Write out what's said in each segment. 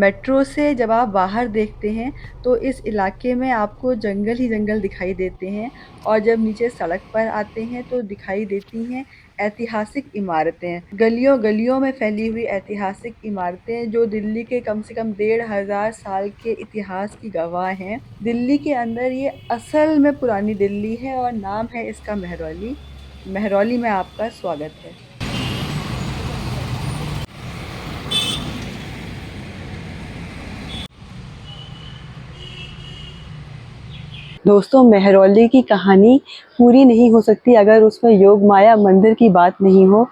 Metro से जब आप बाहर देखते हैं तो इस इलाके में आपको जंगल ही जंगल दिखाई देते हैं और जब नीचे सड़क पर आते हैं तो दिखाई देती हैं ऐतिहासिक इमारतें। गलियों-गलियों में फैली हुई ऐतिहासिक इमारतें जो दिल्ली के कम से कम 1500 साल के इतिहास की गवाह हैं। दिल्ली के अंदर ये असल में पुरानी दिल्ली है और नाम है इसका मेहरौली। मेहरौली में आपका स्वागत है। दोस्तों, मेहरौली की कहानी पूरी नहीं हो सकती अगर उसमें योगमाया मंदिर की बात नहीं हो,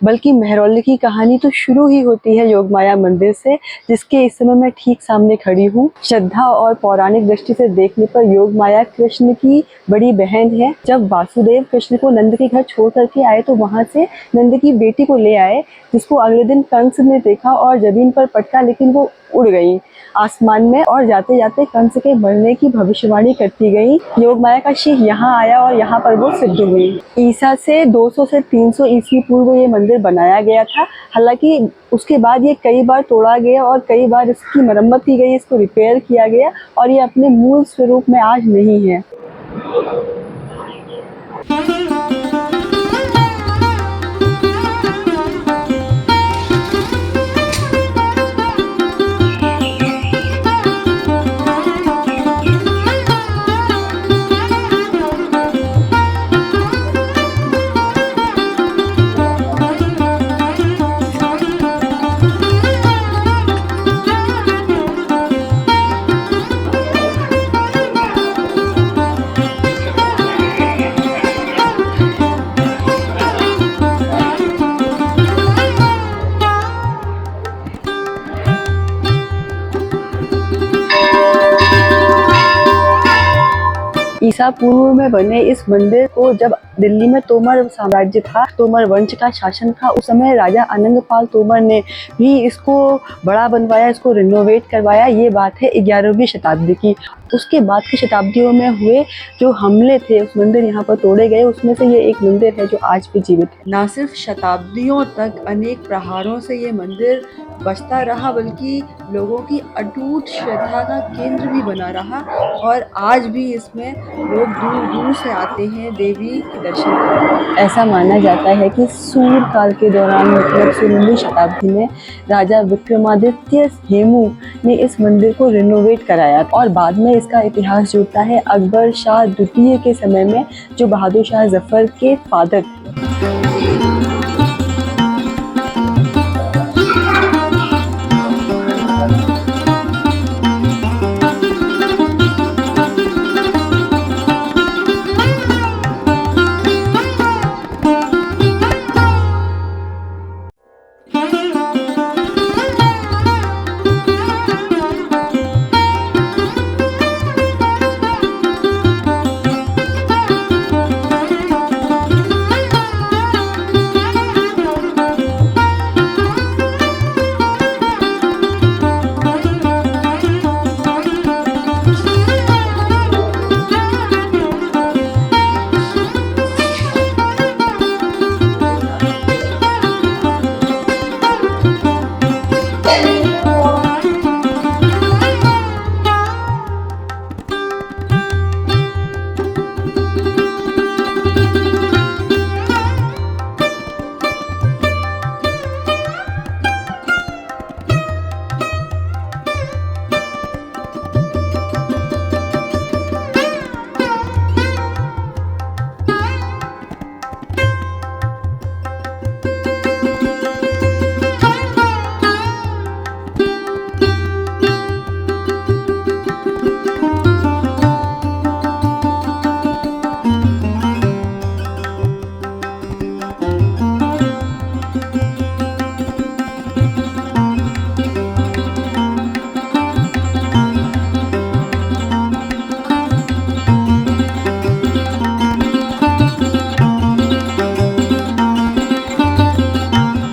बल्कि मेहरौली की कहानी तो शुरू ही होती है योगमाया मंदिर से, जिसके इस समय मैं ठीक सामने खड़ी हूँ। श्रद्धा और पौराणिक दृष्टि से देखने पर योगमाया कृष्ण की बड़ी बहन है। जब वासुदेव कृष्ण को नंद के घर छोड़ करके आए तो वहाँ से नंद की बेटी को ले आए, जिसको अगले दिन कंस ने देखा और जमीन पर पटका, लेकिन वो उड़ गई आसमान में और जाते जाते कंस के मरने की भविष्यवाणी करती गई। योगमाया का शीघ यहाँ आया और यहाँ पर वो सिद्ध हुई। ईसा से 200 से 300 ईस्वी पूर्व ये मंदिर बनाया गया था। हालांकि उसके बाद ये कई बार तोड़ा गया और कई बार इसकी मरम्मत की गई, इसको रिपेयर किया गया और ये अपने मूल स्वरूप में आज नहीं है। ईसा पूर्व में बने इस मंदिर को जब दिल्ली में तोमर साम्राज्य था, तोमर वंश का शासन था, उस समय राजा अनंगपाल तोमर ने भी इसको बड़ा बनवाया, इसको रिनोवेट करवाया। ये बात है 11वीं शताब्दी की। उसके बाद की शताब्दियों में हुए जो हमले थे, उस मंदिर यहाँ पर तोड़े गए, उसमें से ये एक मंदिर है जो आज भी जीवित है। ना सिर्फ शताब्दियों तक अनेक प्रहारों से ये मंदिर बचता रहा, बल्कि लोगों की अटूट श्रद्धा का केंद्र भी बना रहा और आज भी इसमें लोग दूर दूर से आते हैं देवी के दर्शन करने। ऐसा माना जाता है कि सूर्य काल के दौरान, मतलब 16वीं शताब्दी में राजा विक्रमादित्य हेमू ने इस मंदिर को रिनोवेट कराया और बाद में इसका इतिहास जुड़ता है अकबर शाह द्वितीय के समय में, जो बहादुर शाह जफर के फादर थे।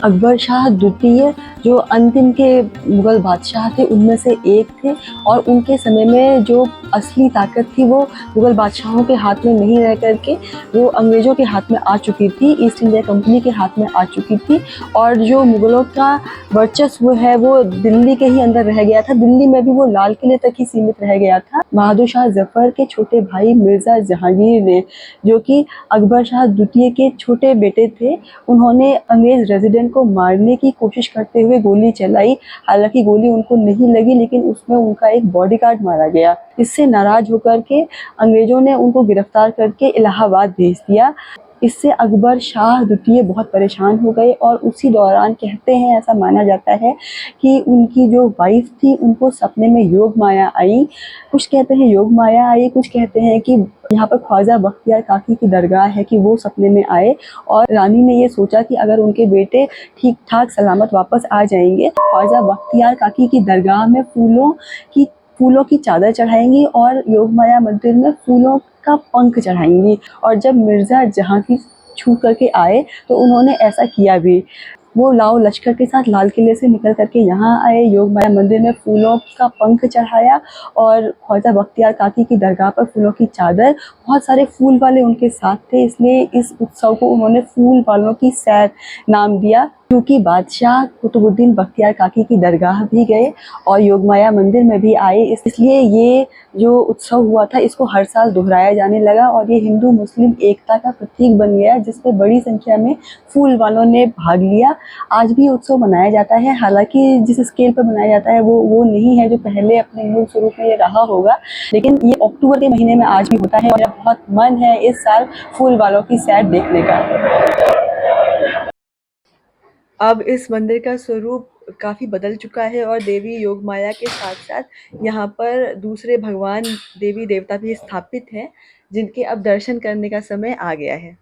अकबर शाह द्वितीय जो अंतिम के मुग़ल बादशाह थे उनमें से एक थे और उनके समय में जो असली ताकत थी वो मुग़ल बादशाहों के हाथ में नहीं रह कर के वो अंग्रेज़ों के हाथ में आ चुकी थी, ईस्ट इंडिया कंपनी के हाथ में आ चुकी थी। और जो मुग़लों का वर्चस्व है वो दिल्ली के ही अंदर रह गया था, दिल्ली में भी वो लाल किले तक ही सीमित रह गया था। बहादुर शाह ज़फ़र के छोटे भाई मिर्ज़ा जहांगीर ने, जो कि अकबर शाह द्वितीय के छोटे बेटे थे, उन्होंने अंग्रेज़ रेज़िडेंट को मारने की कोशिश करते हुए गोली चलाई। हालाँकि गोली उनको नहीं लगी लेकिन उसमें उनका एक बॉडीगार्ड मारा गया। इससे नाराज़ होकर के अंग्रेज़ों ने उनको गिरफ्तार करके इलाहाबाद भेज दिया। इससे अकबर शाह द्वितीय बहुत परेशान हो गए और उसी दौरान कहते हैं, ऐसा माना जाता है कि उनकी जो वाइफ़ थी उनको सपने में योग माया आई। कुछ कहते हैं योग माया आई, कुछ कहते हैं कि यहाँ पर ख्वाजा बख्तियार काकी की दरगाह है कि वो सपने में आए और रानी ने ये सोचा कि अगर उनके बेटे ठीक-ठाक सलामत वापस आ जाएँगे, ख्वाजा बख्तियार काकी की दरगाह में फूलों की चादर चढ़ाएँगी और योगमाया मंदिर में फूलों का पंख चढ़ाएँगी। और जब मिर्ज़ा जहाँगीर छू करके आए तो उन्होंने ऐसा किया भी। वो लाओ लश्कर के साथ लाल किले से निकल कर के यहाँ आए, योगमाया मंदिर में फूलों का पंख चढ़ाया और ख्वाजा बख्तियार काकी की दरगाह पर फूलों की चादर, बहुत सारे फूल वाले उनके साथ थे, इसलिए इस उत्सव को उन्होंने फूल वालों की सैर नाम दिया। क्योंकि बादशाह कुतुबुद्दीन बख्तियार काकी की दरगाह भी गए और योगमाया मंदिर में भी आए, इसलिए ये जो उत्सव हुआ था इसको हर साल दोहराया जाने लगा और ये हिंदू मुस्लिम एकता का प्रतीक बन गया, जिसमें बड़ी संख्या में फूल वालों ने भाग लिया। आज भी उत्सव मनाया जाता है, हालाँकि जिस स्केल पर मनाया जाता है वो नहीं है जो पहले अपने मूल स्वरूप में ये रहा होगा, लेकिन ये अक्टूबर के महीने में आज भी होता है और मेरा बहुत मन है इस साल फूल वालों की सैर देखने का। अब इस मंदिर का स्वरूप काफ़ी बदल चुका है और देवी योगमाया के साथ-साथ यहाँ पर दूसरे भगवान, देवी-देवता भी स्थापित हैं, जिनके अब दर्शन करने का समय आ गया है।